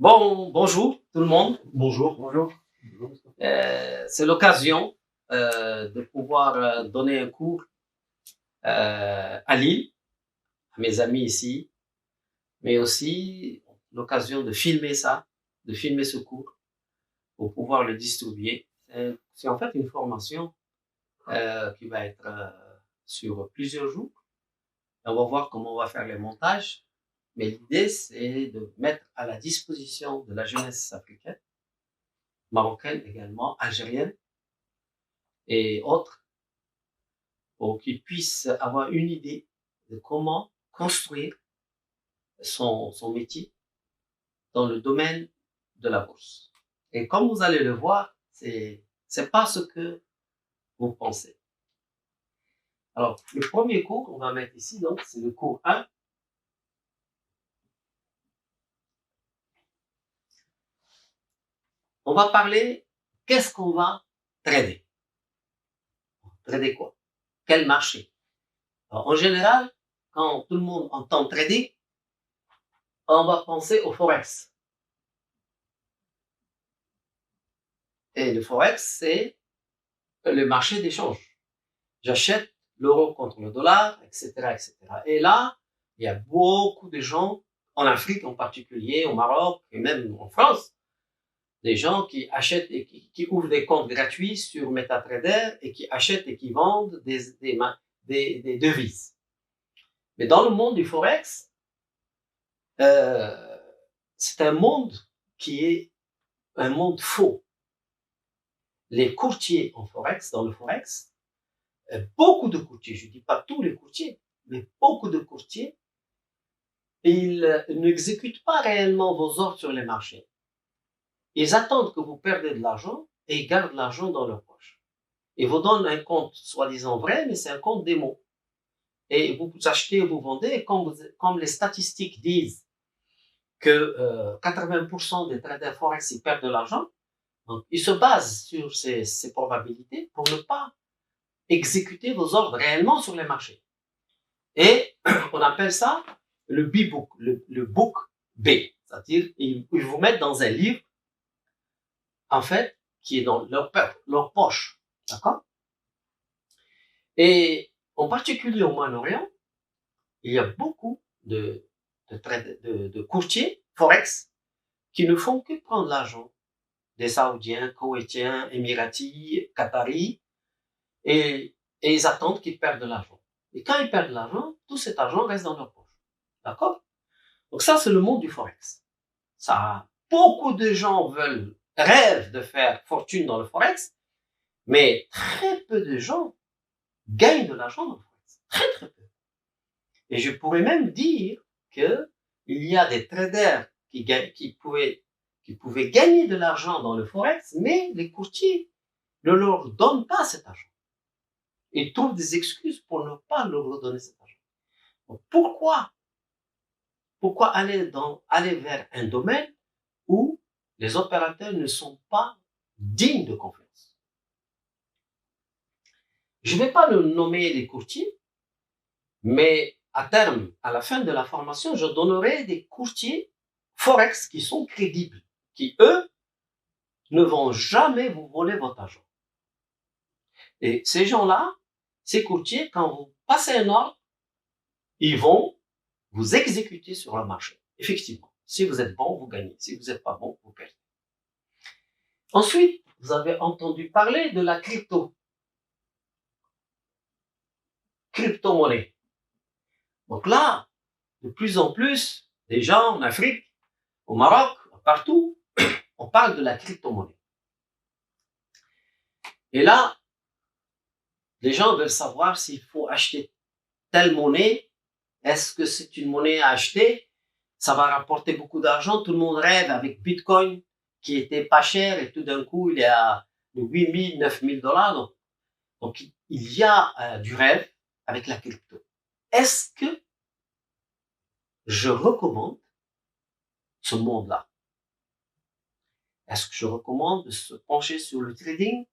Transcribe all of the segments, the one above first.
Bonjour tout le monde. Bonjour. Bonjour. C'est l'occasion de pouvoir donner un cours à Lille, à mes amis ici, mais aussi l'occasion de filmer ça, de filmer ce cours pour pouvoir le distribuer. C'est en fait une formation qui va être sur plusieurs jours. On va voir comment on va faire les montages, mais l'idée c'est de mettre à la disposition de la jeunesse africaine, marocaine également, algérienne et autres, pour qu'ils puissent avoir une idée de comment construire son métier dans le domaine de la bourse. Et comme vous allez le voir, c'est pas ce que vous pensez. Alors, le premier cours qu'on va mettre ici, donc, c'est le cours 1. On va parler, qu'est-ce qu'on va trader? Trader quoi? Quel marché? Alors, en général, quand tout le monde entend trader, on va penser au Forex. Et le Forex, c'est le marché d'échange. J'achète l'euro contre le dollar, etc., etc. Et là, il y a beaucoup de gens, en Afrique en particulier, au Maroc et même en France, des gens qui achètent et qui ouvrent des comptes gratuits sur MetaTrader et qui achètent et qui vendent des devises. Mais dans le monde du Forex, c'est un monde qui est un monde faux. Les courtiers en Forex, dans le Forex, beaucoup de courtiers, je ne dis pas tous les courtiers, mais beaucoup de courtiers, ils n'exécutent pas réellement vos ordres sur les marchés. Ils attendent que vous perdez de l'argent et ils gardent l'argent dans leur poche. Ils vous donnent un compte soi-disant vrai, mais c'est un compte démo. Et vous achetez et vous vendez, et comme les statistiques disent que 80% des traders Forex ils perdent de l'argent, donc ils se basent sur ces probabilités pour ne pas exécuter vos ordres réellement sur les marchés. Et on appelle ça le B-book, le book B. C'est-à-dire, ils vous mettent dans un livre, en fait, qui est dans leur poche. D'accord? Et en particulier au Moyen-Orient, il y a beaucoup de courtiers Forex qui ne font que prendre l'argent des Saoudiens, Koweïtiens, Émiratis, Qataris, et ils attendent qu'ils perdent de l'argent. Et quand ils perdent de l'argent, tout cet argent reste dans leur poche. D'accord? Donc ça, c'est le monde du Forex. Ça, beaucoup de gens rêvent de faire fortune dans le Forex, mais très peu de gens gagnent de l'argent dans le Forex. Très, très peu. Et je pourrais même dire que il y a des traders qui pouvaient gagner de l'argent dans le Forex, mais les courtiers ne leur donnent pas cet argent. Ils trouvent des excuses pour ne pas leur redonner cet argent. Donc, pourquoi aller vers un domaine où les opérateurs ne sont pas dignes de confiance? Je ne vais pas le nommer les courtiers, mais à terme, à la fin de la formation, je donnerai des courtiers Forex qui sont crédibles, qui, eux, ne vont jamais vous voler votre argent. Et ces gens-là, ces courtiers, quand vous passez un ordre, ils vont vous exécuter sur le marché. Effectivement, si vous êtes bon, vous gagnez. Si vous n'êtes pas bon, vous perdez. Ensuite, vous avez entendu parler de la crypto-monnaie. Donc là, de plus en plus, les gens en Afrique, au Maroc, partout, on parle de la crypto-monnaie. Et là, les gens veulent savoir s'il faut acheter telle monnaie. Est-ce que c'est une monnaie à acheter? Ça va rapporter beaucoup d'argent. Tout le monde rêve avec Bitcoin, qui était pas cher, et tout d'un coup, il est à 8 000, 9 000 $. Donc, il y a du rêve avec la crypto. Est-ce que je recommande ce monde-là? Est-ce que je recommande de se pencher sur le trading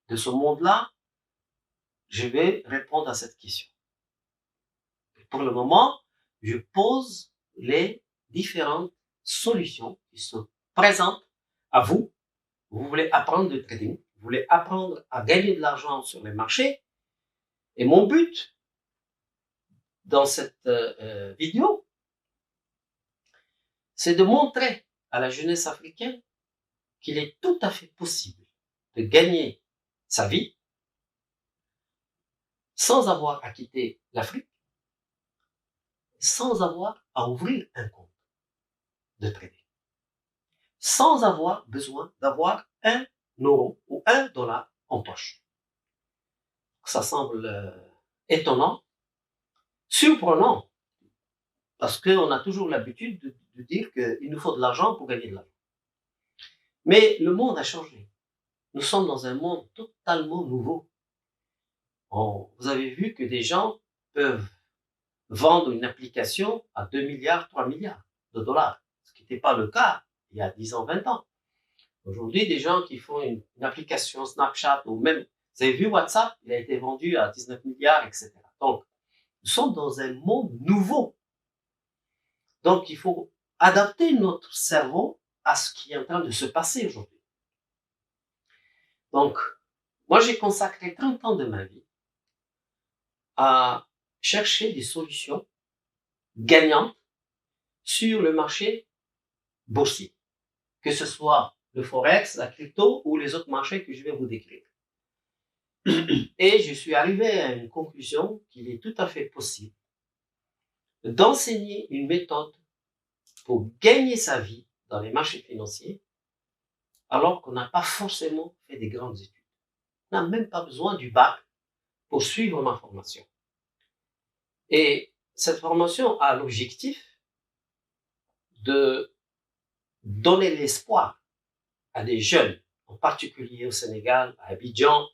de ce monde-là? Je vais répondre à cette question. Pour le moment, je pose les différentes solutions qui se présentent à vous. Vous voulez apprendre le trading, vous voulez apprendre à gagner de l'argent sur les marchés. Et mon but dans cette vidéo, c'est de montrer à la jeunesse africaine qu'il est tout à fait possible de gagner sa vie sans avoir à quitter l'Afrique, sans avoir à ouvrir un compte de trading, sans avoir besoin d'avoir 1 euro ou 1 dollar en poche. Ça semble étonnant, surprenant, parce qu'on a toujours l'habitude de dire qu'il nous faut de l'argent pour gagner de l'argent. Mais le monde a changé. Nous sommes dans un monde totalement nouveau. Vous avez vu que des gens peuvent vendre une application à 2 milliards, 3 milliards de dollars, ce qui n'était pas le cas il y a 10 ans, 20 ans. Aujourd'hui, des gens qui font une application Snapchat ou même, vous avez vu WhatsApp, il a été vendu à 19 milliards, etc. Donc, nous sommes dans un monde nouveau. Donc, il faut adapter notre cerveau à ce qui est en train de se passer aujourd'hui. Donc, moi, j'ai consacré 30 ans de ma vie à chercher des solutions gagnantes sur le marché boursier, que ce soit le forex, la crypto ou les autres marchés que je vais vous décrire. Et je suis arrivé à une conclusion qu'il est tout à fait possible d'enseigner une méthode pour gagner sa vie dans les marchés financiers alors qu'on n'a pas forcément fait des grandes études. On n'a même pas besoin du bac pour suivre ma formation. Et cette formation a l'objectif de donner l'espoir à des jeunes, en particulier au Sénégal, à Abidjan,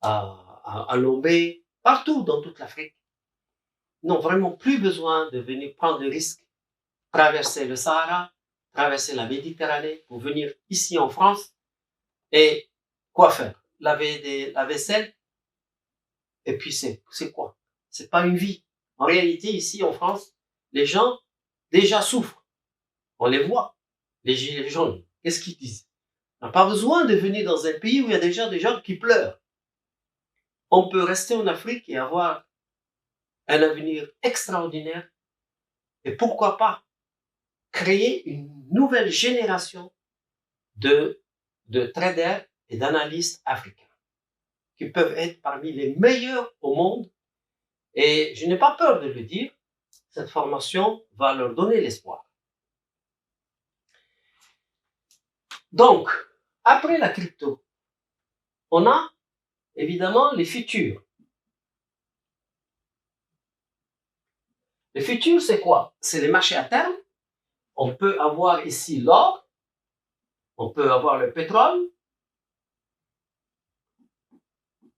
à Lomé, partout dans toute l'Afrique. Ils n'ont vraiment plus besoin de venir prendre le risque, traverser le Sahara, traverser la Méditerranée pour venir ici en France et quoi faire? Laver la vaisselle? Et puis c'est quoi? C'est pas une vie. En réalité, ici en France, les gens déjà souffrent. On les voit. Les gilets jaunes, qu'est-ce qu'ils disent? On n'a pas besoin de venir dans un pays où il y a déjà des gens qui pleurent. On peut rester en Afrique et avoir un avenir extraordinaire. Et pourquoi pas créer une nouvelle génération de traders et d'analystes africains qui peuvent être parmi les meilleurs au monde. Et je n'ai pas peur de le dire, cette formation va leur donner l'espoir. Donc, après la crypto, on a évidemment les futurs. Les futurs, c'est quoi? C'est les marchés à terme. On peut avoir ici l'or, on peut avoir le pétrole,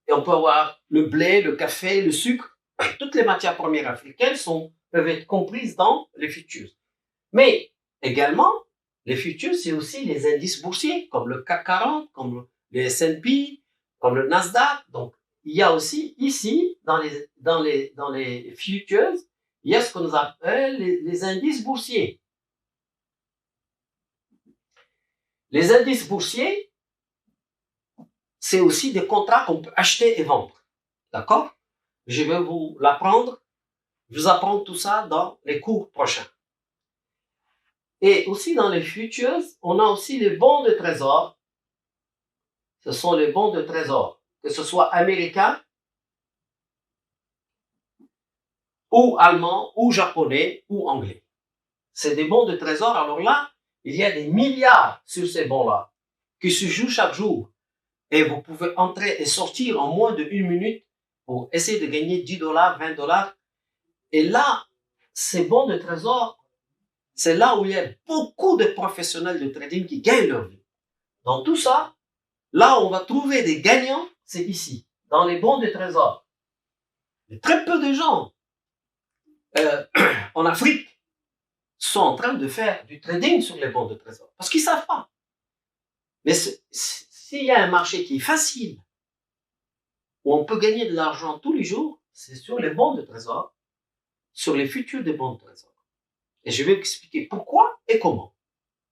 et on peut avoir le blé, le café, le sucre. Toutes les matières premières africaines peuvent être comprises dans les futurs. Mais également, les futurs, c'est aussi les indices boursiers, comme le CAC 40, comme le S&P, comme le Nasdaq. Donc, il y a aussi ici, dans les futures, il y a ce qu'on appelle les indices boursiers. Les indices boursiers, c'est aussi des contrats qu'on peut acheter et vendre. D'accord? Je vais vous l'apprendre, vous apprendre tout ça dans les cours prochains. Et aussi dans les futures, on a aussi les bons de trésor. Ce sont les bons de trésor, que ce soit américains, ou allemands, ou japonais, ou anglais. C'est des bons de trésor. Alors là, il y a des milliards sur ces bons-là qui se jouent chaque jour. Et vous pouvez entrer et sortir en moins de 1 minute pour essayer de gagner 10 dollars, 20 dollars. Et là, ces bons de trésor, c'est là où il y a beaucoup de professionnels de trading qui gagnent leur vie. Dans tout ça, là où on va trouver des gagnants, c'est ici, dans les bons de trésor. Il y a très peu de gens en Afrique sont en train de faire du trading sur les bons de trésor parce qu'ils ne savent pas. Mais s'il y a un marché qui est facile, où on peut gagner de l'argent tous les jours, c'est sur les bons de trésor, sur les futurs des bons de trésor. Et je vais vous expliquer pourquoi et comment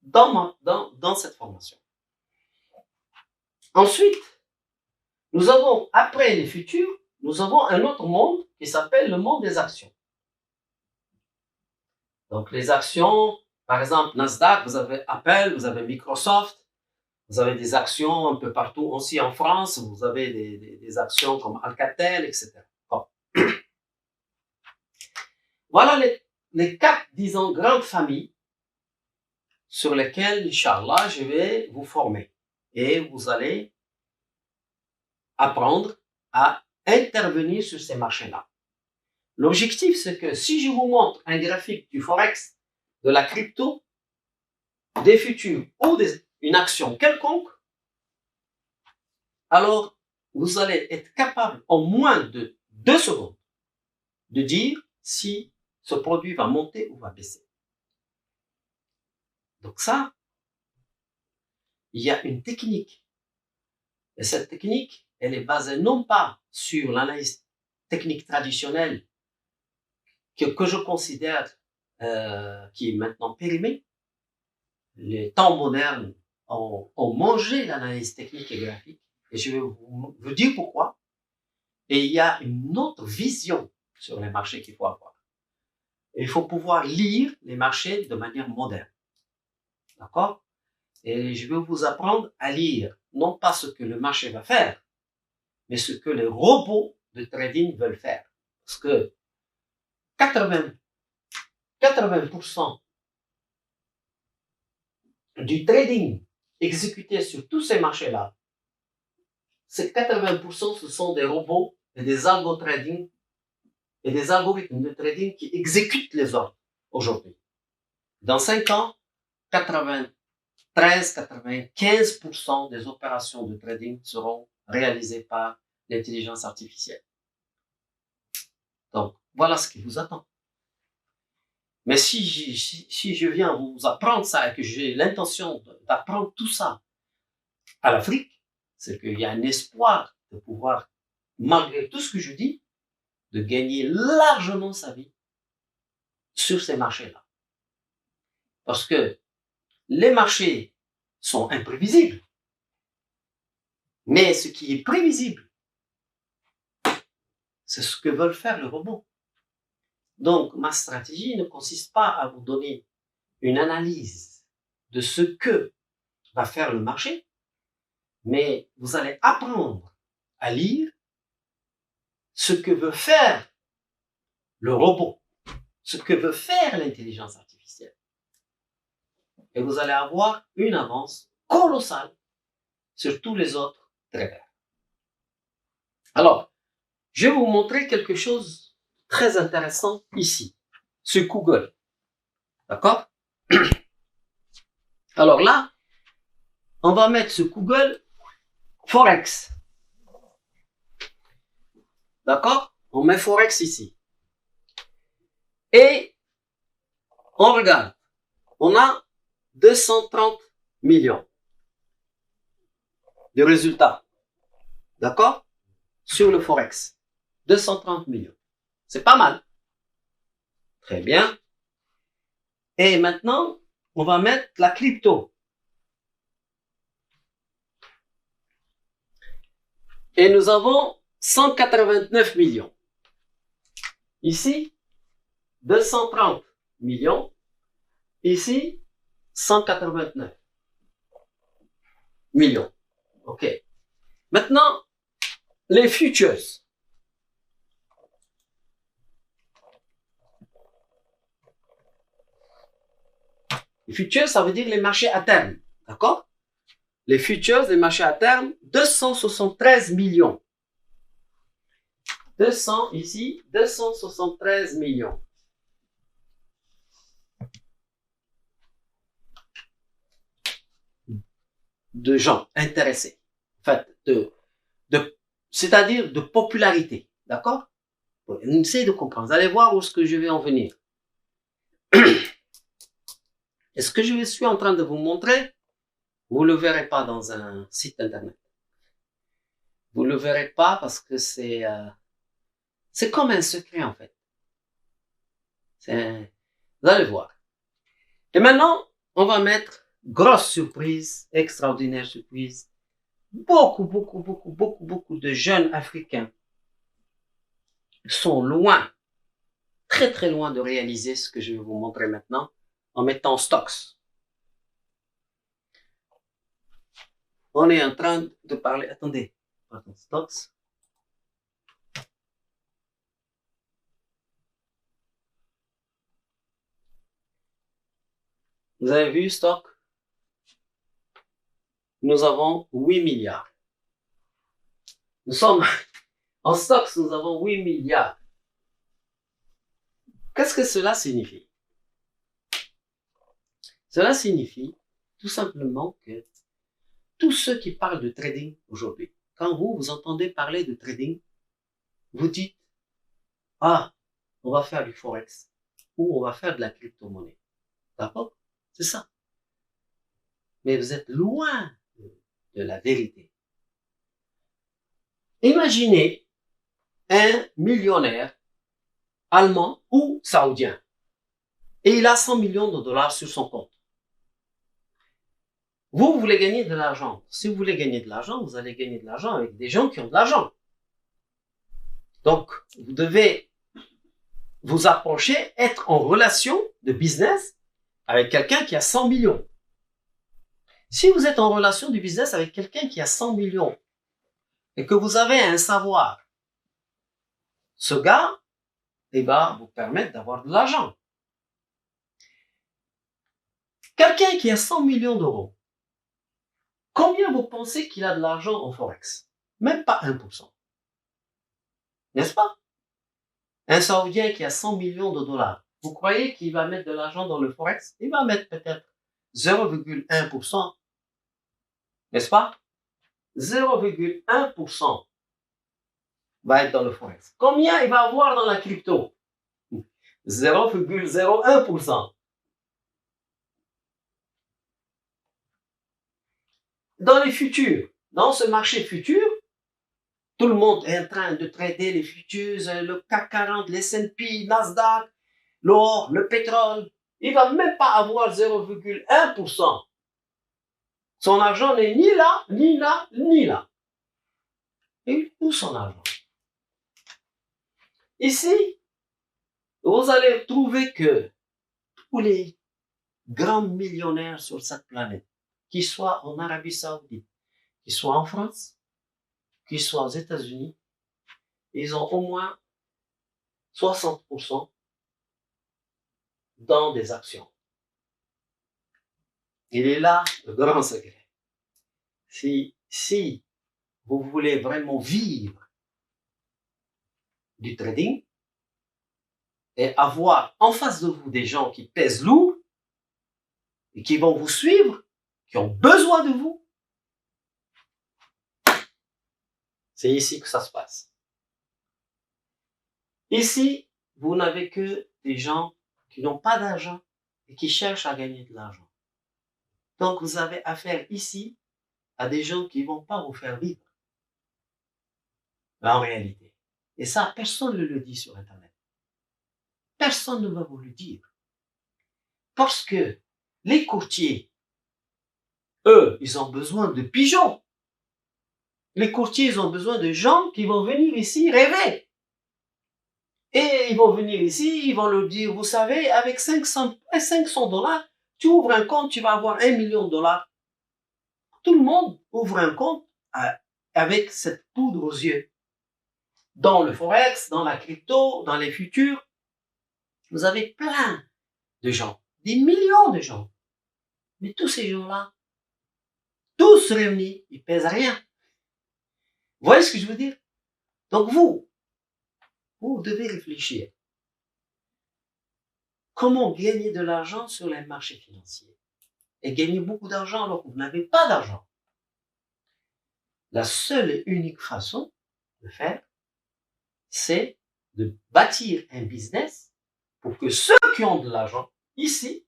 dans cette formation. Ensuite, nous avons, après les futurs, nous avons un autre monde qui s'appelle le monde des actions. Donc, les actions, par exemple, Nasdaq, vous avez Apple, vous avez Microsoft, vous avez des actions un peu partout aussi en France, vous avez des actions comme Alcatel, etc. Bon. Voilà les 4, disons, grandes familles sur lesquelles, Inch'Allah, je vais vous former. Et vous allez apprendre à intervenir sur ces marchés-là. L'objectif, c'est que si je vous montre un graphique du Forex, de la crypto, des futurs ou une action quelconque, alors vous allez être capable en moins de 2 secondes de dire si ce produit va monter ou va baisser. Donc ça, il y a une technique. Et cette technique, elle est basée non pas sur l'analyse technique traditionnelle que je considère qui est maintenant périmée. Les temps modernes ont mangé l'analyse technique et graphique. Et je vais vous dire pourquoi. Et il y a une autre vision sur les marchés qu'il faut avoir. Il faut pouvoir lire les marchés de manière moderne. D'accord? Et je vais vous apprendre à lire non pas ce que le marché va faire, mais ce que les robots de trading veulent faire. Parce que 80% du trading exécuté sur tous ces marchés-là, ces 80%, ce sont des robots et des algo trading et des algorithmes de trading qui exécutent les ordres aujourd'hui. Dans 5 ans, 93-95% des opérations de trading seront réalisées par l'intelligence artificielle. Donc, voilà ce qui vous attend. Mais si je viens vous apprendre ça et que j'ai l'intention d'apprendre tout ça à l'Afrique, c'est qu'il y a un espoir de pouvoir, malgré tout ce que je dis, de gagner largement sa vie sur ces marchés-là. Parce que les marchés sont imprévisibles. Mais ce qui est prévisible, c'est ce que veulent faire les robots. Donc, ma stratégie ne consiste pas à vous donner une analyse de ce que va faire le marché, mais vous allez apprendre à lire ce que veut faire le robot, ce que veut faire l'intelligence artificielle. Et vous allez avoir une avance colossale sur tous les autres traders. Alors, je vais vous montrer quelque chose de très intéressant ici, sur Google. D'accord? Alors là, on va mettre sur Google Forex. D'accord? On met Forex ici. Et on regarde. On a 230 millions de résultats. D'accord? Sur le Forex. 230 millions. C'est pas mal. Très bien. Et maintenant, on va mettre la crypto. Et nous avons 189 millions. Ici, 230 millions. Ici, 189 millions. OK. Maintenant, les futures. Les futures, ça veut dire les marchés à terme. D'accord? Les futures, les marchés à terme, 273 millions. 273 millions. De gens intéressés. En fait, c'est-à-dire de popularité. D'accord? Essayez de comprendre. Vous allez voir où est-ce que je vais en venir. Et ce que je suis en train de vous montrer, vous ne le verrez pas dans un site internet. Vous ne le verrez pas parce que c'est comme un secret en fait. Vous allez voir. Et maintenant, on va mettre grosse surprise, extraordinaire surprise. Beaucoup de jeunes Africains sont loin, très loin de réaliser ce que je vais vous montrer maintenant en mettant stocks. On est en train de parler, attendez, pardon, stocks. Vous avez vu stock? Nous avons 8 milliards. Nous sommes en stocks, nous avons 8 milliards. Qu'est-ce que cela signifie? Cela signifie tout simplement que tous ceux qui parlent de trading aujourd'hui, quand vous entendez parler de trading, vous dites, ah, on va faire du forex ou on va faire de la crypto-monnaie. D'accord? C'est ça. Mais vous êtes loin de la vérité. Imaginez un millionnaire allemand ou saoudien et il a 100 millions de dollars sur son compte. Vous voulez gagner de l'argent. Si vous voulez gagner de l'argent, vous allez gagner de l'argent avec des gens qui ont de l'argent. Donc, vous devez vous approcher, être en relation de business avec quelqu'un qui a 100 millions. Si vous êtes en relation de business avec quelqu'un qui a 100 millions et que vous avez un savoir, ce gars, va vous permettre d'avoir de l'argent. Quelqu'un qui a 100 millions d'euros, combien vous pensez qu'il a de l'argent en Forex? Même pas 1%. N'est-ce pas? Un Saoudien qui a 100 millions de dollars, vous croyez qu'il va mettre de l'argent dans le Forex? Il va mettre peut-être 0,1%. N'est-ce pas? 0,1% va être dans le Forex. Combien il va avoir dans la crypto? 0,01%. Dans les futurs, dans ce marché futur, tout le monde est en train de trader les futurs, le CAC 40, les S&P, Nasdaq, l'or, le pétrole. Il va même pas avoir 0,1%. Son argent n'est ni là, ni là, ni là. Et où son argent? Ici, vous allez trouver que tous les grands millionnaires sur cette planète, qu'ils soient en Arabie Saoudite, qu'ils soient en France, qu'ils soient aux États-Unis, ils ont au moins 60% dans des actions. Il est là le grand secret. Si vous voulez vraiment vivre du trading et avoir en face de vous des gens qui pèsent lourd et qui vont vous suivre, qui ont besoin de vous, c'est ici que ça se passe. Ici, vous n'avez que des gens qui n'ont pas d'argent et qui cherchent à gagner de l'argent. Donc, vous avez affaire ici à des gens qui ne vont pas vous faire vivre. En réalité. Et ça, personne ne le dit sur Internet. Personne ne va vous le dire. Parce que les courtiers, eux, ils ont besoin de pigeons. Les courtiers, ils ont besoin de gens qui vont venir ici rêver. Et ils vont venir ici, ils vont leur dire, vous savez, avec 500 $, tu ouvres un compte, tu vas avoir 1 million de dollars. Tout le monde ouvre un compte avec cette poudre aux yeux. Dans le Forex, dans la crypto, dans les futurs, vous avez plein de gens, des millions de gens. Mais tous ces gens-là, tous réunis, ils pèsent rien. Vous voyez ce que je veux dire? Donc vous devez réfléchir. Comment gagner de l'argent sur les marchés financiers? Et gagner beaucoup d'argent alors que vous n'avez pas d'argent. La seule et unique façon de faire, c'est de bâtir un business pour que ceux qui ont de l'argent ici